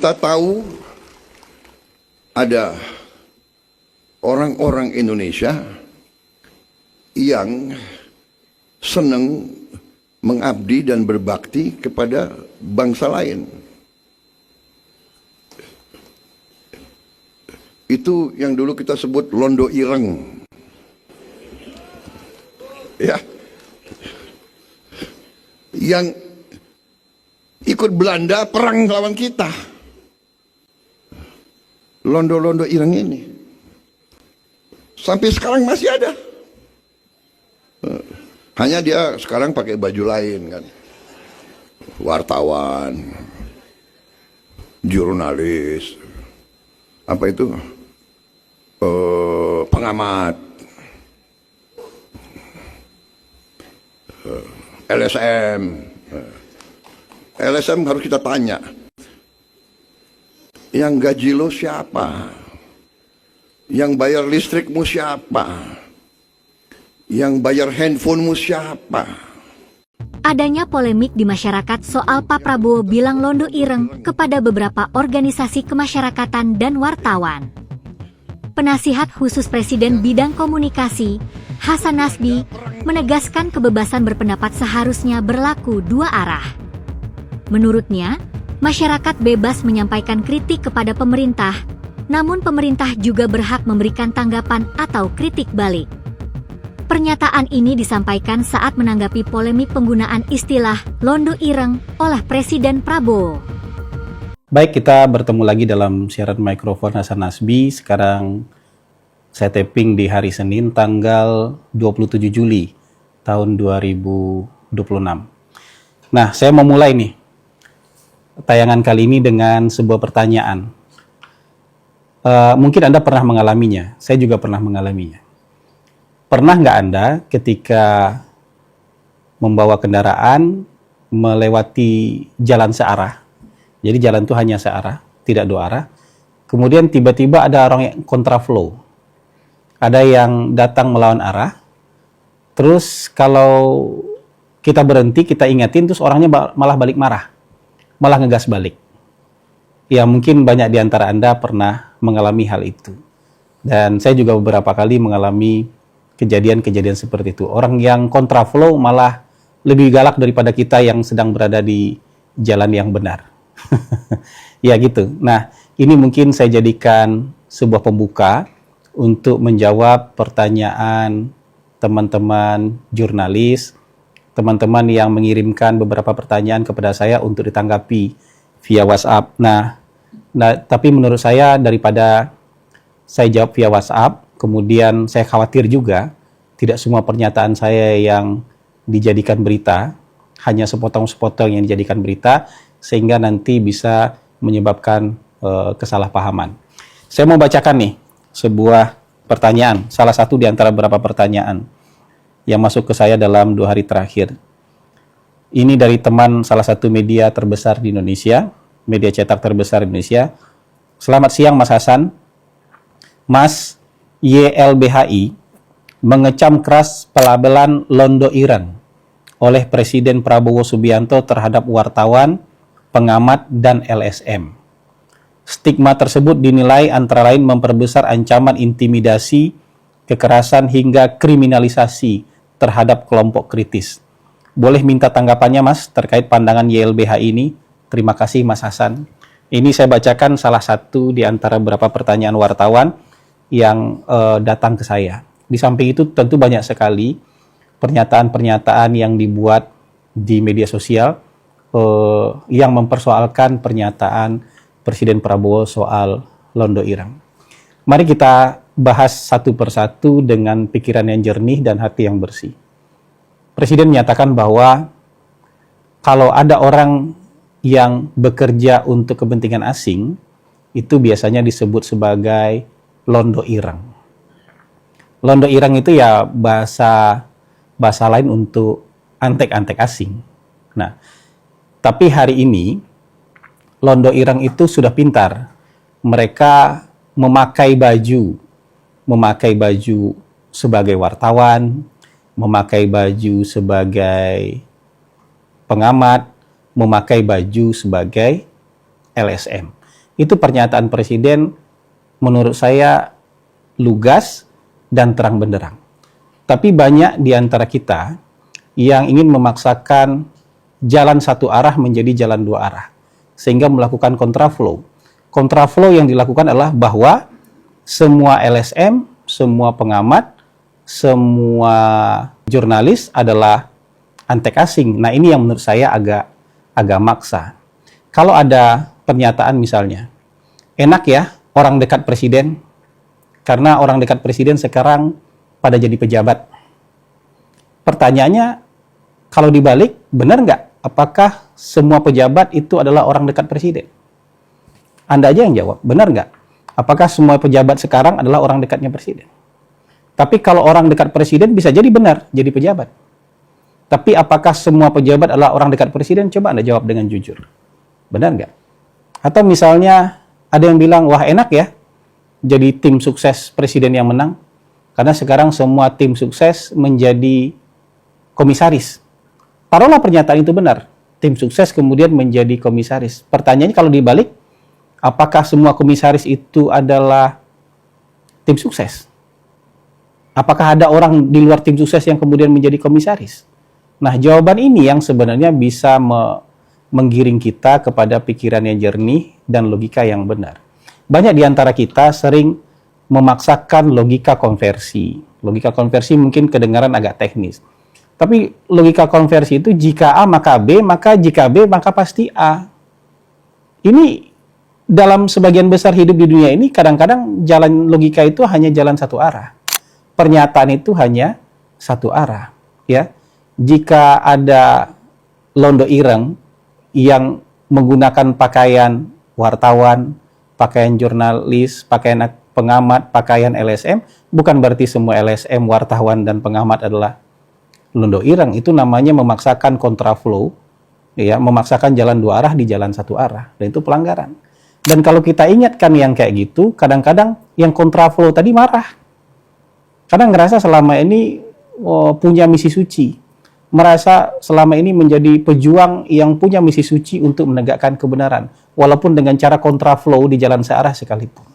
Kita tahu ada orang-orang Indonesia yang senang mengabdi dan berbakti kepada bangsa lain. Itu yang dulu kita sebut londo ireng. Ya. Yang ikut Belanda perang lawan kita. Londo-londo ireng ini sampai sekarang masih ada. Hanya dia sekarang pakai baju lain kan. Wartawan, jurnalis, apa itu? Pengamat, LSM. LSM harus kita tanya, yang gaji lo siapa? Yang bayar listrikmu siapa? Yang bayar handphonemu siapa? Adanya polemik di masyarakat soal Pak Prabowo bilang londo ireng kepada beberapa organisasi kemasyarakatan dan wartawan. Penasihat khusus Presiden bidang komunikasi, Hasan Nasbi, menegaskan kebebasan berpendapat seharusnya berlaku dua arah. Menurutnya, masyarakat bebas menyampaikan kritik kepada pemerintah, namun pemerintah juga berhak memberikan tanggapan atau kritik balik. Pernyataan ini disampaikan saat menanggapi polemik penggunaan istilah londo ireng oleh Presiden Prabowo. Baik, kita bertemu lagi dalam siaran mikrofon Hasan Nasbi. Sekarang saya taping di hari Senin tanggal 27 Juli tahun 2026. Nah, saya mau mulai nih tayangan kali ini dengan sebuah pertanyaan. Mungkin Anda pernah mengalaminya, saya juga pernah mengalaminya. Pernah nggak Anda ketika membawa kendaraan melewati jalan searah, jadi jalan itu hanya searah, tidak dua arah, kemudian tiba-tiba ada orang yang kontraflow, ada yang datang melawan arah, terus kalau kita berhenti, kita ingatin, terus orangnya malah balik marah, malah ngegas balik. Ya mungkin banyak di antara Anda pernah mengalami hal itu. Dan saya juga beberapa kali mengalami kejadian-kejadian seperti itu. Orang yang kontraflow malah lebih galak daripada kita yang sedang berada di jalan yang benar. Ya gitu. Nah, ini mungkin saya jadikan sebuah pembuka untuk menjawab pertanyaan teman-teman jurnalis, teman-teman yang mengirimkan beberapa pertanyaan kepada saya untuk ditanggapi via WhatsApp. Nah, tapi menurut saya daripada saya jawab via WhatsApp, kemudian saya khawatir juga tidak semua pernyataan saya yang dijadikan berita, hanya sepotong-sepotong yang dijadikan berita, sehingga nanti bisa menyebabkan kesalahpahaman. Saya mau bacakan nih sebuah pertanyaan, salah satu di antara beberapa pertanyaan yang masuk ke saya dalam 2 hari terakhir. Ini dari teman salah satu media terbesar di Indonesia, media cetak terbesar di Indonesia. Selamat siang Mas Hasan. Mas YLBHI mengecam keras pelabelan londo ireng oleh Presiden Prabowo Subianto terhadap wartawan, pengamat, dan LSM. Stigma tersebut dinilai antara lain memperbesar ancaman intimidasi, kekerasan, hingga kriminalisasi terhadap kelompok kritis. Boleh minta tanggapannya Mas terkait pandangan YLBHI ini? Terima kasih Mas Hasan. Ini saya bacakan salah satu di antara beberapa pertanyaan wartawan yang datang ke saya. Di samping itu tentu banyak sekali pernyataan-pernyataan yang dibuat di media sosial yang mempersoalkan pernyataan Presiden Prabowo soal londo ireng. Mari kita bahas satu persatu dengan pikiran yang jernih dan hati yang bersih. Presiden menyatakan bahwa kalau ada orang yang bekerja untuk kepentingan asing, itu biasanya disebut sebagai londo ireng. Londo ireng itu ya bahasa lain untuk antek-antek asing. Nah, tapi hari ini londo ireng itu sudah pintar. Mereka memakai baju sebagai wartawan, memakai baju sebagai pengamat, memakai baju sebagai LSM. Itu pernyataan Presiden menurut saya lugas dan terang benderang. Tapi banyak di antara kita yang ingin memaksakan jalan satu arah menjadi jalan dua arah, sehingga melakukan kontraflow. Kontraflow yang dilakukan adalah bahwa semua LSM, semua pengamat, semua jurnalis adalah antek asing. Nah, ini yang menurut saya agak maksa. Kalau ada pernyataan misalnya, enak ya orang dekat presiden, karena orang dekat presiden sekarang pada jadi pejabat. Pertanyaannya, kalau dibalik, benar nggak? Apakah semua pejabat itu adalah orang dekat presiden? Anda aja yang jawab, benar nggak? Apakah semua pejabat sekarang adalah orang dekatnya presiden? Tapi kalau orang dekat presiden bisa jadi benar, jadi pejabat. Tapi apakah semua pejabat adalah orang dekat presiden? Coba Anda jawab dengan jujur. Benar nggak? Atau misalnya ada yang bilang, wah enak ya, jadi tim sukses presiden yang menang. Karena sekarang semua tim sukses menjadi komisaris. Taruhlah pernyataan itu benar. Tim sukses kemudian menjadi komisaris. Pertanyaannya kalau dibalik, apakah semua komisaris itu adalah tim sukses? Apakah ada orang di luar tim sukses yang kemudian menjadi komisaris? Nah, jawaban ini yang sebenarnya bisa menggiring kita kepada pikiran yang jernih dan logika yang benar. Banyak di antara kita sering memaksakan logika konversi. Logika konversi mungkin kedengaran agak teknis. Tapi logika konversi itu jika A maka B, maka jika B maka pasti A. Ini dalam sebagian besar hidup di dunia ini kadang-kadang jalan logika itu hanya jalan satu arah. Pernyataan itu hanya satu arah, ya. Jika ada londo ireng yang menggunakan pakaian wartawan, pakaian jurnalis, pakaian pengamat, pakaian LSM, bukan berarti semua LSM, wartawan dan pengamat adalah londo ireng. Itu namanya memaksakan kontraflow, ya, memaksakan jalan dua arah di jalan satu arah, dan itu pelanggaran. Dan kalau kita ingatkan yang kayak gitu, kadang-kadang yang kontraflow tadi marah. Karena ngerasa selama ini punya misi suci. Merasa selama ini menjadi pejuang yang punya misi suci untuk menegakkan kebenaran. Walaupun dengan cara kontraflow di jalan searah sekalipun.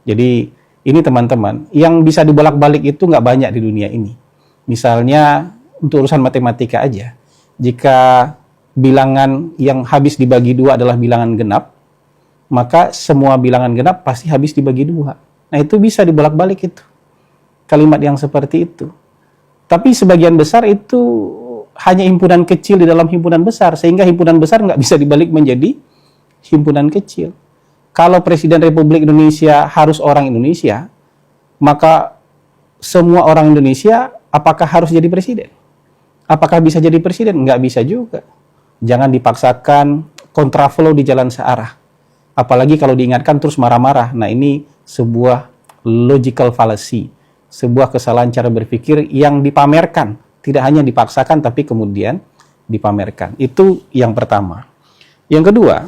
Jadi ini teman-teman, yang bisa dibolak-balik itu nggak banyak di dunia ini. Misalnya untuk urusan matematika aja. Jika bilangan yang habis dibagi dua adalah bilangan genap, maka semua bilangan genap pasti habis dibagi dua. Nah itu bisa dibolak-balik itu. Kalimat yang seperti itu. Tapi sebagian besar itu hanya himpunan kecil di dalam himpunan besar, sehingga himpunan besar nggak bisa dibalik menjadi himpunan kecil. Kalau Presiden Republik Indonesia harus orang Indonesia, maka semua orang Indonesia apakah harus jadi presiden? Apakah bisa jadi presiden? Nggak bisa juga. Jangan dipaksakan kontraflow di jalan searah. Apalagi kalau diingatkan terus marah-marah. Nah ini sebuah logical fallacy. Sebuah kesalahan cara berpikir yang dipamerkan. Tidak hanya dipaksakan, tapi kemudian dipamerkan. Itu yang pertama. Yang kedua,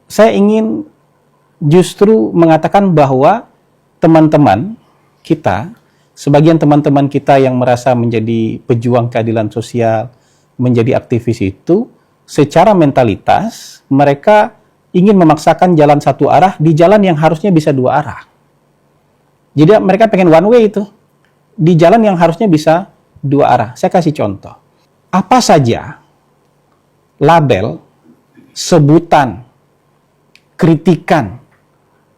saya ingin justru mengatakan bahwa teman-teman kita, sebagian teman-teman kita yang merasa menjadi pejuang keadilan sosial, menjadi aktivis itu, secara mentalitas, mereka ingin memaksakan jalan satu arah di jalan yang harusnya bisa dua arah. Jadi mereka pengen one way itu. Di jalan yang harusnya bisa dua arah. Saya kasih contoh. Apa saja label, sebutan, kritikan,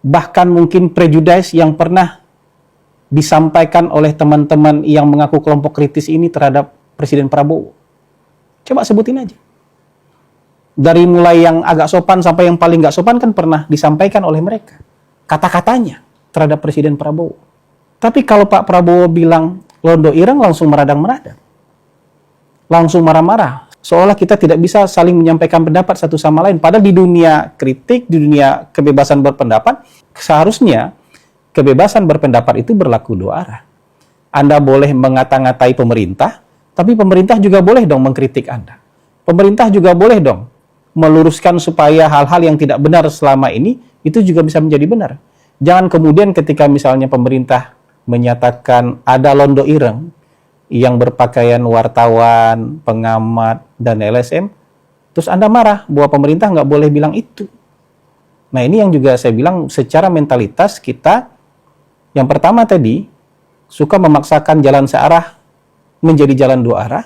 bahkan mungkin prejudice yang pernah disampaikan oleh teman-teman yang mengaku kelompok kritis ini terhadap Presiden Prabowo. Coba sebutin aja. Dari mulai yang agak sopan sampai yang paling nggak sopan kan pernah disampaikan oleh mereka. Kata-katanya terhadap Presiden Prabowo. Tapi kalau Pak Prabowo bilang londo ireng, langsung meradang-meradang. Langsung marah-marah. Seolah kita tidak bisa saling menyampaikan pendapat satu sama lain. Padahal di dunia kritik, di dunia kebebasan berpendapat, seharusnya kebebasan berpendapat itu berlaku dua arah. Anda boleh mengata-ngatai pemerintah, tapi pemerintah juga boleh dong mengkritik Anda. Pemerintah juga boleh dong meluruskan supaya hal-hal yang tidak benar selama ini, itu juga bisa menjadi benar. Jangan kemudian ketika misalnya pemerintah menyatakan ada londo ireng yang berpakaian wartawan, pengamat, dan LSM, terus Anda marah bahwa pemerintah nggak boleh bilang itu. Nah, ini yang juga saya bilang secara mentalitas kita, yang pertama tadi, suka memaksakan jalan searah menjadi jalan dua arah,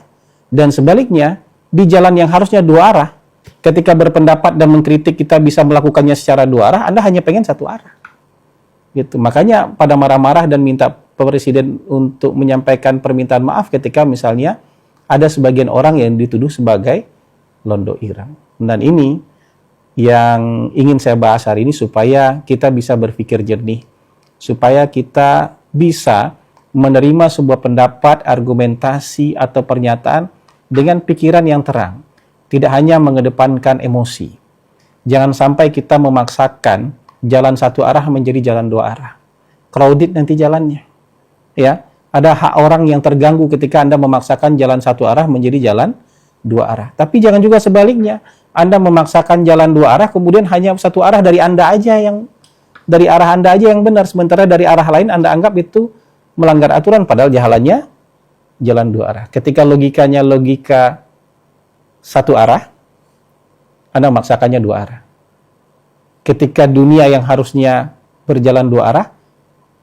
dan sebaliknya, di jalan yang harusnya dua arah, ketika berpendapat dan mengkritik kita bisa melakukannya secara dua arah, Anda hanya pengen satu arah. Gitu. Makanya pada marah-marah dan minta Presiden untuk menyampaikan permintaan maaf ketika misalnya ada sebagian orang yang dituduh sebagai londo ireng. Dan ini yang ingin saya bahas hari ini supaya kita bisa berpikir jernih, supaya kita bisa menerima sebuah pendapat, argumentasi, atau pernyataan dengan pikiran yang terang. Tidak hanya mengedepankan emosi. Jangan sampai kita memaksakan jalan satu arah menjadi jalan dua arah. Crowded nanti jalannya. Ya, ada hak orang yang terganggu ketika Anda memaksakan jalan satu arah menjadi jalan dua arah. Tapi jangan juga sebaliknya. Anda memaksakan jalan dua arah, kemudian hanya satu arah dari Anda aja yang yang benar, sementara dari arah lain Anda anggap itu melanggar aturan, padahal jalannya jalan dua arah. Ketika logikanya logika satu arah, Anda memaksakannya dua arah. Ketika dunia yang harusnya berjalan dua arah,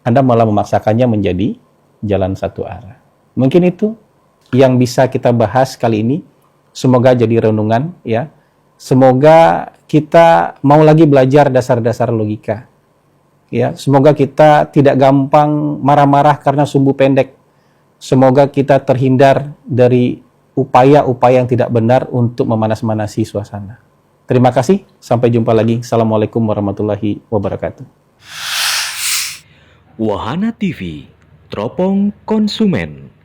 Anda malah memaksakannya menjadi jalan satu arah. Mungkin itu yang bisa kita bahas kali ini. Semoga jadi renungan, ya. Semoga kita mau lagi belajar dasar-dasar logika. Ya, semoga kita tidak gampang marah-marah karena sumbu pendek. Semoga kita terhindar dari upaya-upaya yang tidak benar untuk memanas-manasi suasana. Terima kasih, sampai jumpa lagi. Assalamualaikum warahmatullahi wabarakatuh. Wahana TV, teropong konsumen.